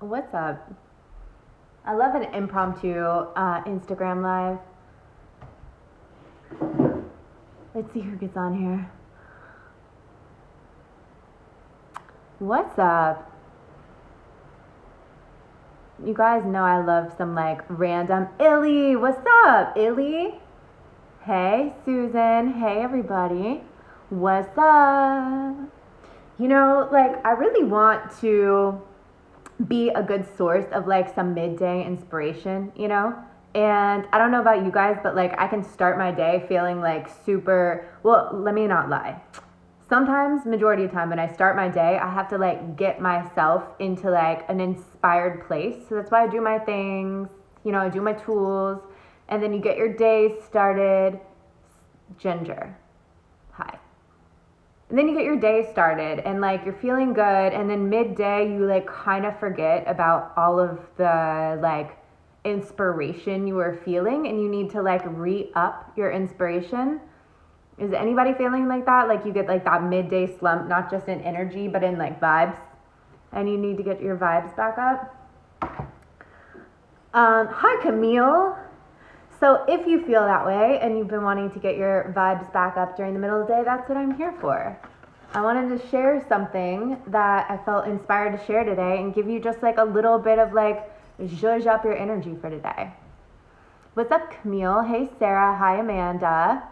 What's up? I love an impromptu Instagram live. Let's see who gets on here. What's up? You guys know I love some like random Illy. What's up, Illy? Hey, Susan. Hey, everybody. What's up? You know, like I really want to be a good source of like some midday inspiration, you know? And I don't know about you guys, but like I can start my day feeling like super, well, let me not lie. Sometimes, majority of the time when I start my day, I have to like get myself into like an inspired place. So that's why I do my things, you know, I do my tools, and then you get your day started. Ginger. Hi. And then you get your day started and like you're feeling good, and then midday you like kind of forget about all of the like inspiration you were feeling, and you need to like re-up your inspiration. Is anybody feeling like that? Like you get like that midday slump, not just in energy but in like vibes, and you need to get your vibes back up. Hi Camille. So if you feel that way and you've been wanting to get your vibes back up during the middle of the day, that's what I'm here for. I wanted to share something that I felt inspired to share today and give you just like a little bit of like zhuzh up your energy for today. What's up, Camille? Hey, Sarah. Hi, Amanda.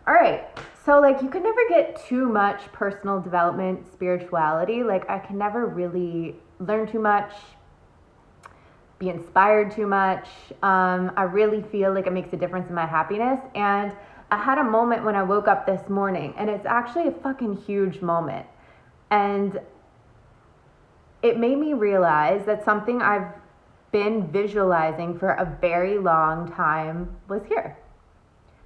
All right. So like you can never get too much personal development, spirituality. Like I can never really learn too much, be inspired too much. I really feel like it makes a difference in my happiness. And I had a moment when I woke up this morning, and it's actually a fucking huge moment. And it made me realize that something I've been visualizing for a very long time was here.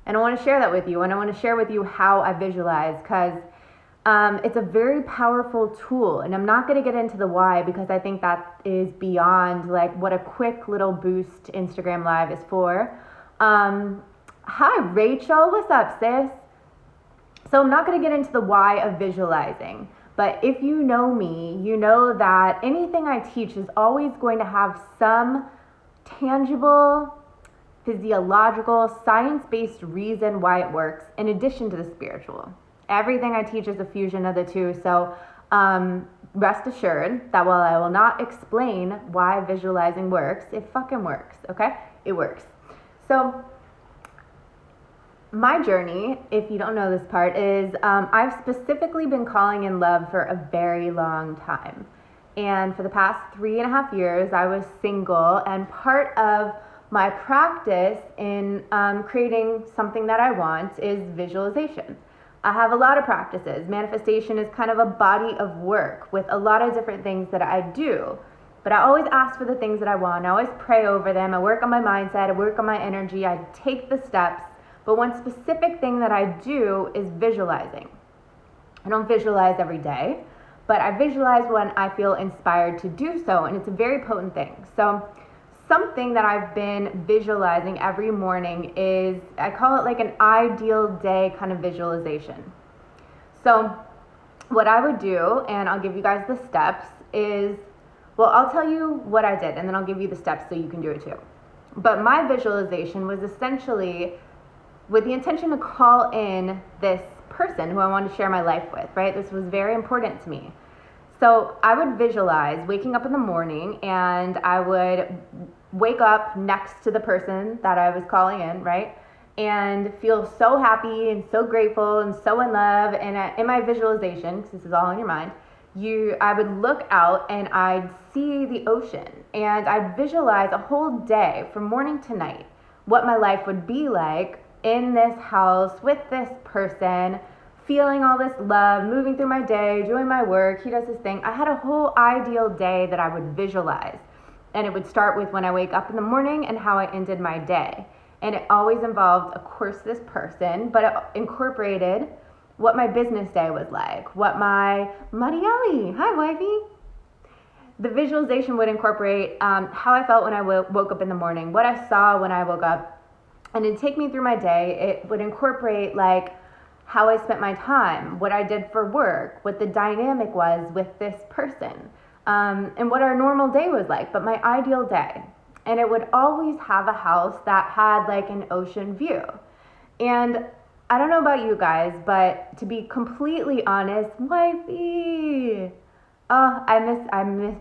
And I want to share that with you. And I want to share with you how I visualize, because it's a very powerful tool, and I'm not going to get into the why because I think that is beyond like what a quick little boost Instagram Live is for. Hi Rachel, what's up sis? So I'm not going to get into the why of visualizing, but if you know me, you know that anything I teach is always going to have some tangible, physiological, science-based reason why it works in addition to the spiritual. Everything I teach is a fusion of the two. So rest assured that while I will not explain why visualizing works, it fucking works, okay? It works. So my journey, if you don't know this part, is I've specifically been calling in love for a very long time. And for the past 3.5 years, I was single, and part of my practice in creating something that I want is visualization. I have a lot of practices. Manifestation is kind of a body of work with a lot of different things that I do. But I always ask for the things that I want. I always pray over them. I work on my mindset. I work on my energy. I take the steps. But one specific thing that I do is visualizing. I don't visualize every day, but I visualize when I feel inspired to do so. And it's a very potent thing. So something that I've been visualizing every morning is, I call it like an ideal day kind of visualization. So what I would do, and I'll give you guys the steps, is, well, I'll tell you what I did and then I'll give you the steps so you can do it too. But my visualization was essentially with the intention to call in this person who I wanted to share my life with, right? This was very important to me. So I would visualize waking up in the morning, and I would wake up next to the person that I was calling in, right? And feel so happy and so grateful and so in love. And in my visualization, because this is all in your mind, I would look out and I'd see the ocean, and I'd visualize a whole day from morning to night, what my life would be like in this house with this person, feeling all this love, moving through my day, doing my work. He does his thing. I had a whole ideal day that I would visualize. And it would start with when I wake up in the morning and how I ended my day. And it always involved, of course, this person, but it incorporated what my business day was like, what my Marielle, hi wifey. The visualization would incorporate how I felt when I woke up in the morning, what I saw when I woke up, and it'd take me through my day. It would incorporate like how I spent my time, what I did for work, what the dynamic was with this person. and what our normal day was like, but my ideal day. And it would always have a house that had like an ocean view. And I don't know about you guys, but to be completely honest, wifey, I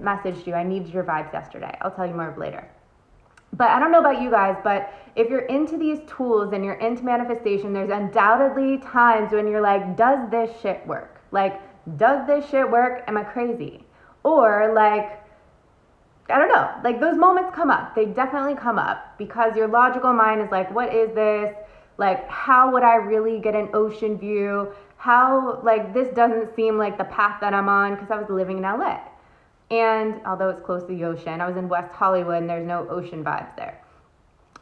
messaged you. I needed your vibes yesterday. I'll tell you more later. But I don't know about you guys, but if you're into these tools and you're into manifestation, there's undoubtedly times when you're like, does this shit work? Like, does this shit work? Am I crazy? Or like, I don't know, like those moments come up. They definitely come up because your logical mind is like, what is this? Like, how would I really get an ocean view? How, like, this doesn't seem like the path that I'm on, because I was living in LA. And although it's close to the ocean, I was in West Hollywood and there's no ocean vibes there.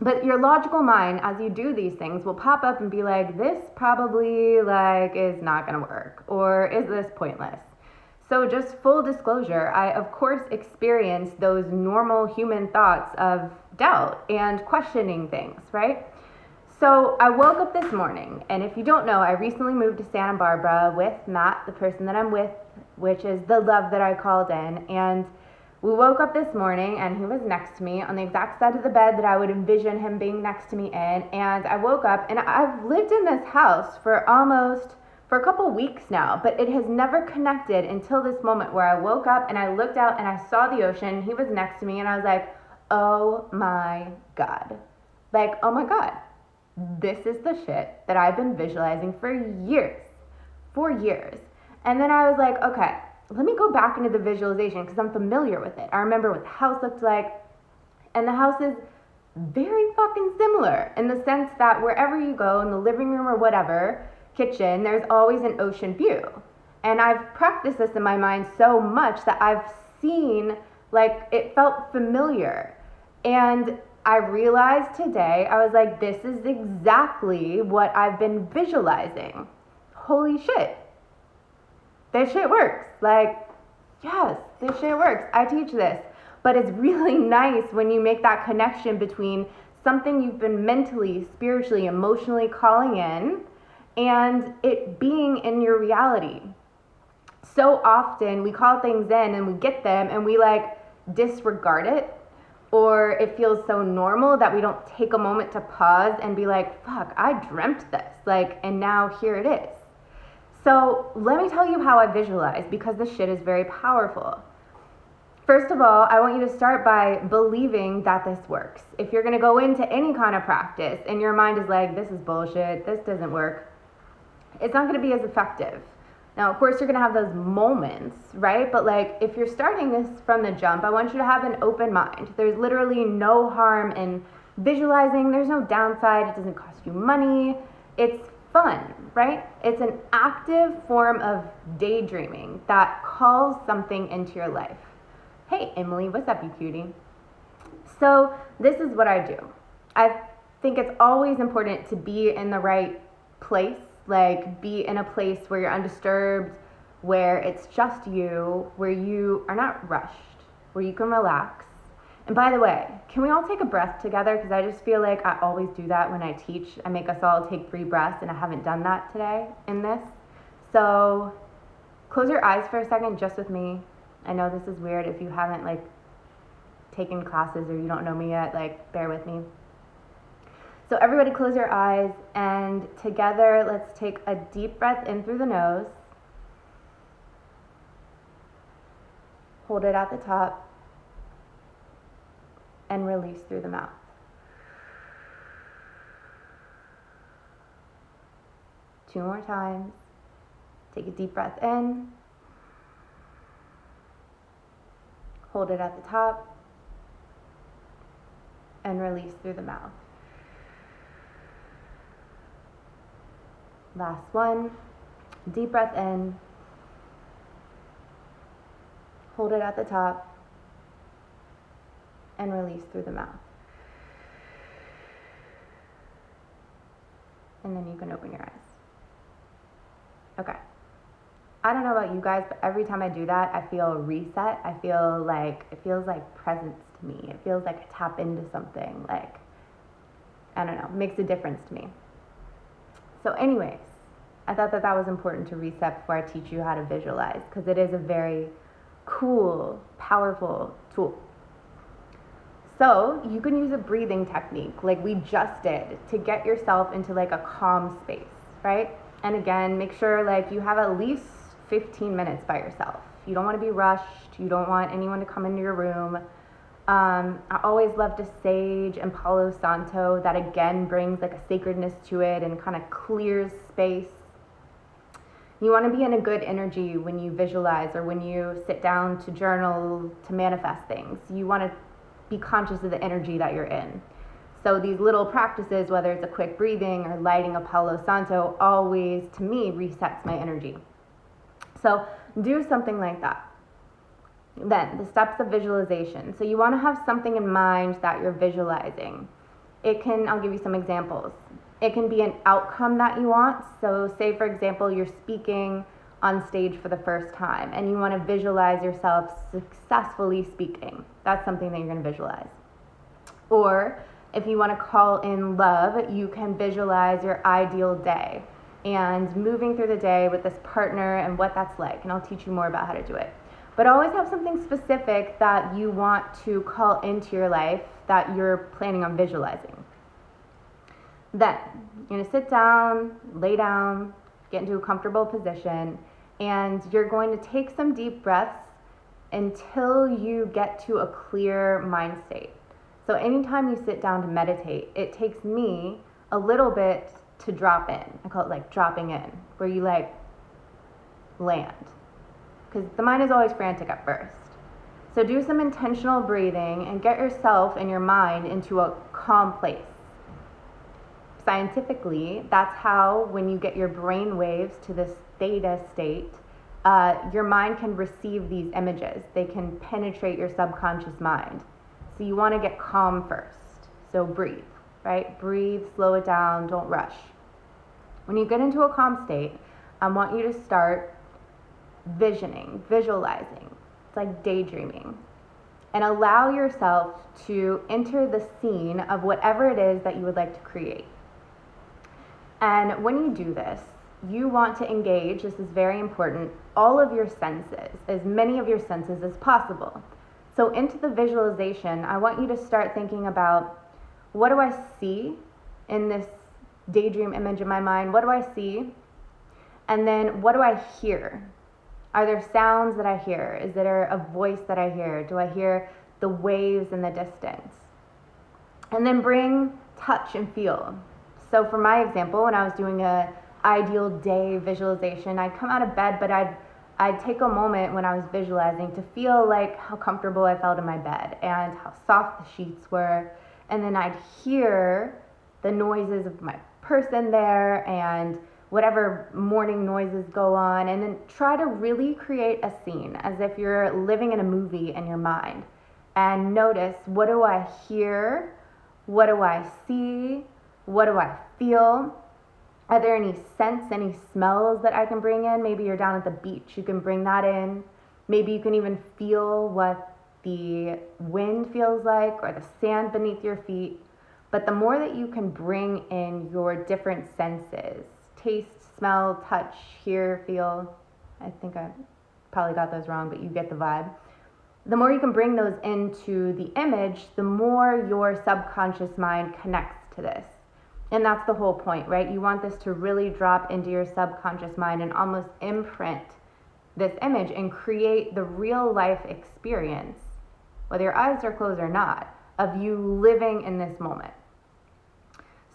But your logical mind, as you do these things, will pop up and be like, this probably like is not gonna work, or is this pointless? So just full disclosure, I of course experienced those normal human thoughts of doubt and questioning things, right? So I woke up this morning, and if you don't know, I recently moved to Santa Barbara with Matt, the person that I'm with, which is the love that I called in. And we woke up this morning, and he was next to me on the exact side of the bed that I would envision him being next to me in. And I woke up, and I've lived in this house for a couple weeks now, but it has never connected until this moment where I woke up and I looked out and I saw the ocean. He was next to me, and I was like, oh my God. Like, oh my God. This is the shit that I've been visualizing for years. And then I was like, okay, let me go back into the visualization because I'm familiar with it. I remember what the house looked like, and the house is very fucking similar in the sense that wherever you go, in the living room or whatever, kitchen, there's always an ocean view. And I've practiced this in my mind so much that I've seen, like, it felt familiar. And I realized today, I was like, this is exactly what I've been visualizing. Holy shit. This shit works. Like, yes, this shit works. I teach this. But it's really nice when you make that connection between something you've been mentally, spiritually, emotionally calling in and it being in your reality. So often we call things in and we get them and we like disregard it, or it feels so normal that we don't take a moment to pause and be like, fuck, I dreamt this, like, and now here it is. So let me tell you how I visualize, because this shit is very powerful. First of all, I want you to start by believing that this works. If you're gonna go into any kind of practice and your mind is like, this is bullshit, this doesn't work, it's not gonna be as effective. Now, of course, you're gonna have those moments, right? But like, if you're starting this from the jump, I want you to have an open mind. There's literally no harm in visualizing. There's no downside. It doesn't cost you money. It's fun, right? It's an active form of daydreaming that calls something into your life. Hey, Emily, what's up, you cutie? So this is what I do. I think it's always important to be in the right place. Like, be in a place where you're undisturbed, where it's just you, where you are not rushed, where you can relax. And by the way, can we all take a breath together? Because I just feel like I always do that when I teach. I make us all take 3 breaths, and I haven't done that today in this. So close your eyes for a second just with me. I know this is weird if you haven't like taken classes or you don't know me yet, like bear with me. So everybody close your eyes, and together let's take a deep breath in through the nose. Hold it at the top and release through the mouth. Two more times. Take a deep breath in. Hold it at the top and release through the mouth. Last one. Deep breath in. Hold it at the top and release through the mouth. And then you can open your eyes. Okay. I don't know about you guys, but every time I do that, I feel a reset. I feel like, it feels like presence to me. It feels like I tap into something. Like, I don't know, it makes a difference to me. So anyways, I thought that was important to reset before I teach you how to visualize, because it is a very cool, powerful tool. So you can use a breathing technique like we just did to get yourself into like a calm space, right? And again, make sure like you have at least 15 minutes by yourself. You don't want to be rushed. You don't want anyone to come into your room. I always love to sage and Palo Santo. That again brings like a sacredness to it and kind of clears space. You want to be in a good energy when you visualize or when you sit down to journal, to manifest things. You want to be conscious of the energy that you're in. So these little practices, whether it's a quick breathing or lighting a Palo Santo, always, to me, resets my energy. So do something like that. Then, the steps of visualization. So you want to have something in mind that you're visualizing. I'll give you some examples. It can be an outcome that you want. So say, for example, you're speaking on stage for the first time and you want to visualize yourself successfully speaking. That's something that you're going to visualize. Or if you want to call in love, you can visualize your ideal day and moving through the day with this partner and what that's like. And I'll teach you more about how to do it. But always have something specific that you want to call into your life that you're planning on visualizing. Then you're going to sit down, lay down, get into a comfortable position, and you're going to take some deep breaths until you get to a clear mind state. So anytime you sit down to meditate, it takes me a little bit to drop in. I call it like dropping in, where you like land. Because the mind is always frantic at first. So do some intentional breathing and get yourself and your mind into a calm place. Scientifically, that's how when you get your brain waves to this theta state, your mind can receive these images. They can penetrate your subconscious mind. So you want to get calm first. So breathe, right? Breathe, slow it down, don't rush. When you get into a calm state, I want you to start visualizing. It's like daydreaming. And allow yourself to enter the scene of whatever it is that you would like to create. And when you do this, you want to engage, this is very important, all of your senses, as many of your senses as possible. So into the visualization, I want you to start thinking about, what do I see in this daydream image in my mind? What do I see? And then what do I hear? Are there sounds that I hear? Is there a voice that I hear? Do I hear the waves in the distance? And then bring touch and feel. So for my example, when I was doing a ideal day visualization, I'd come out of bed, but I'd take a moment when I was visualizing to feel like how comfortable I felt in my bed and how soft the sheets were. And then I'd hear the noises of my person there and whatever morning noises go on, and then try to really create a scene as if you're living in a movie in your mind. And notice, what do I hear? What do I see? What do I feel? Are there any scents, any smells that I can bring in? Maybe you're down at the beach, you can bring that in. Maybe you can even feel what the wind feels like or the sand beneath your feet. But the more that you can bring in your different senses, taste, smell, touch, hear, feel, I think I probably got those wrong, but you get the vibe. The more you can bring those into the image, the more your subconscious mind connects to this. And that's the whole point, right? You want this to really drop into your subconscious mind and almost imprint this image and create the real life experience, whether your eyes are closed or not, of you living in this moment.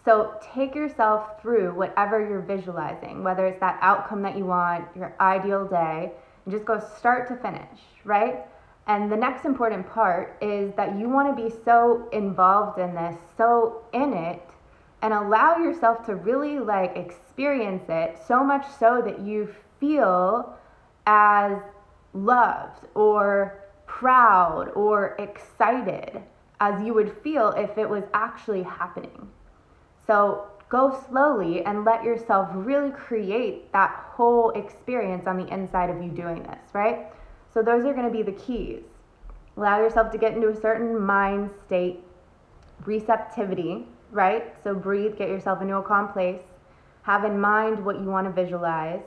So take yourself through whatever you're visualizing, whether it's that outcome that you want, your ideal day, and just go start to finish, right? And the next important part is that you want to be so involved in this, so in it, and allow yourself to really like experience it, so much so that you feel as loved or proud or excited as you would feel if it was actually happening. So go slowly and let yourself really create that whole experience on the inside of you doing this, right? So those are going to be the keys. Allow yourself to get into a certain mind state, receptivity, right? So breathe, get yourself into a calm place. Have in mind what you want to visualize.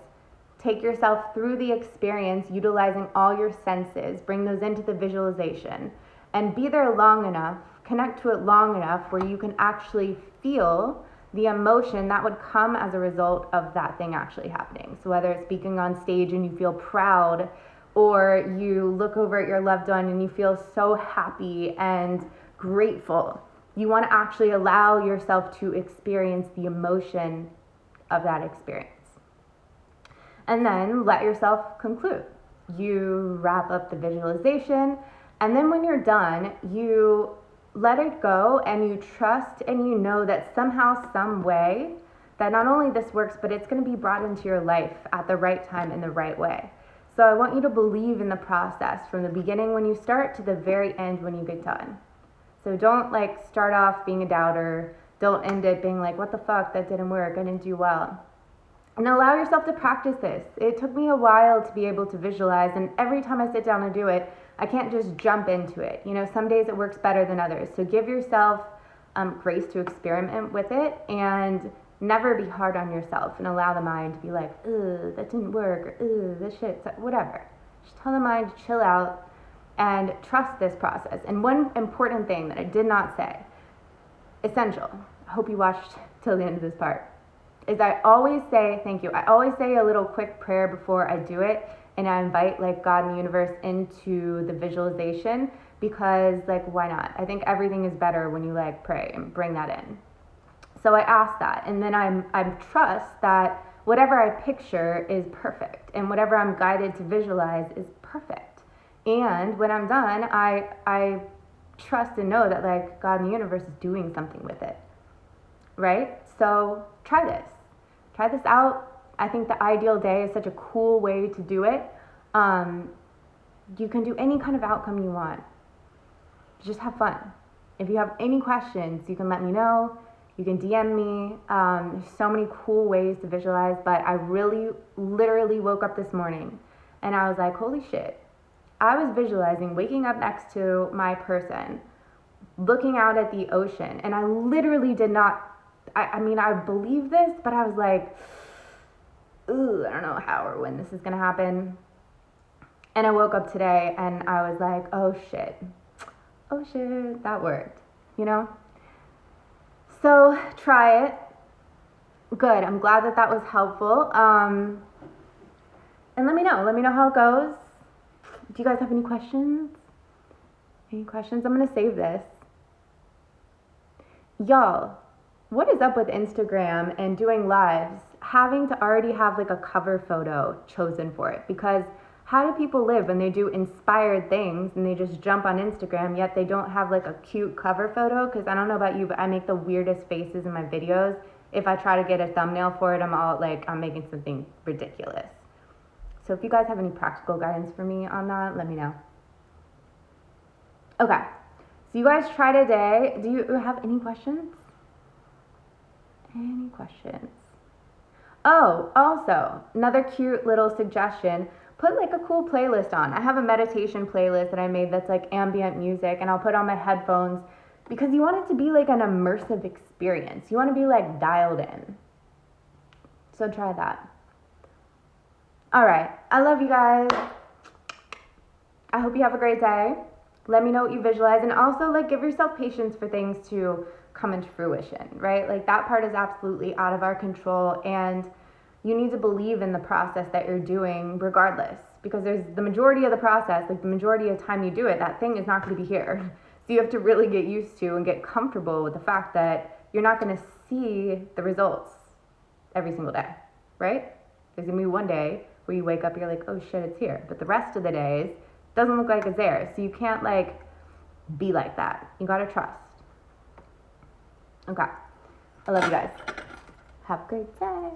Take yourself through the experience, utilizing all your senses. Bring those into the visualization and be there long enough, connect to it long enough where you can actually feel the emotion that would come as a result of that thing actually happening. So whether it's speaking on stage and you feel proud, or you look over at your loved one and you feel so happy and grateful, you want to actually allow yourself to experience the emotion of that experience. And then let yourself conclude. You wrap up the visualization, and then when you're done, you let it go and you trust and you know that somehow, some way, that not only this works, but it's going to be brought into your life at the right time in the right way. So I want you to believe in the process from the beginning when you start to the very end when you get done. So don't like start off being a doubter. Don't end it being like, what the fuck, that didn't work, I didn't do well. And allow yourself to practice this. It took me a while to be able to visualize, and every time I sit down and do it, I can't just jump into it. You know, some days it works better than others. So give yourself grace to experiment with it, and never be hard on yourself and allow the mind to be like, ugh, that didn't work, or ugh, this shit, whatever. Just tell the mind to chill out and trust this process. And one important thing that I did not say, essential, I hope you watched till the end of this part, is I always say thank you. I always say a little quick prayer before I do it, and I invite like God and the universe into the visualization, because like, why not? I think everything is better when you like pray and bring that in. So I ask that, and then I trust that whatever I picture is perfect, and whatever I'm guided to visualize is perfect. And when I'm done, I trust and know that like God and the universe is doing something with it, right? So try this out. I think the ideal day is such a cool way to do it. You can do any kind of outcome you want. Just have fun. If you have any questions, you can let me know. You can DM me. There's so many cool ways to visualize, but I really literally woke up this morning and I was like, holy shit. I was visualizing waking up next to my person, looking out at the ocean, and I literally did not, I mean, I believe this, but I was like, ooh, I don't know how or when this is gonna happen. And I woke up today and I was like, oh shit, that worked, you know? So try it. Good, I'm glad that was helpful. And let me know how it goes. Do you guys have any questions? I'm gonna save this. Y'all, what is up with Instagram and doing lives having to already have like a cover photo chosen for it? Because how do people live when they do inspired things and they just jump on Instagram, yet they don't have like a cute cover photo? Because I don't know about you, but I make the weirdest faces in my videos. If I try to get a thumbnail for it, I'm making something ridiculous. So if you guys have any practical guidance for me on that, let me know. Okay, so you guys try today. Do you have any questions? Any questions? Oh, also, another cute little suggestion. Put like a cool playlist on. I have a meditation playlist that I made that's like ambient music, and I'll put on my headphones because you want it to be like an immersive experience. You want to be like dialed in. So try that. All right. I love you guys. I hope you have a great day. Let me know what you visualize, and also like give yourself patience for things to come into fruition, right? Like that part is absolutely out of our control, and you need to believe in the process that you're doing regardless, because there's the majority of the process, like the majority of time you do it, that thing is not going to be here. So you have to really get used to and get comfortable with the fact that you're not going to see the results every single day, right? There's going to be one day where you wake up, you're like, oh shit, it's here. But the rest of the days, doesn't look like it's there. So you can't like be like that. You got to trust. Okay. I love you guys. Have a great day.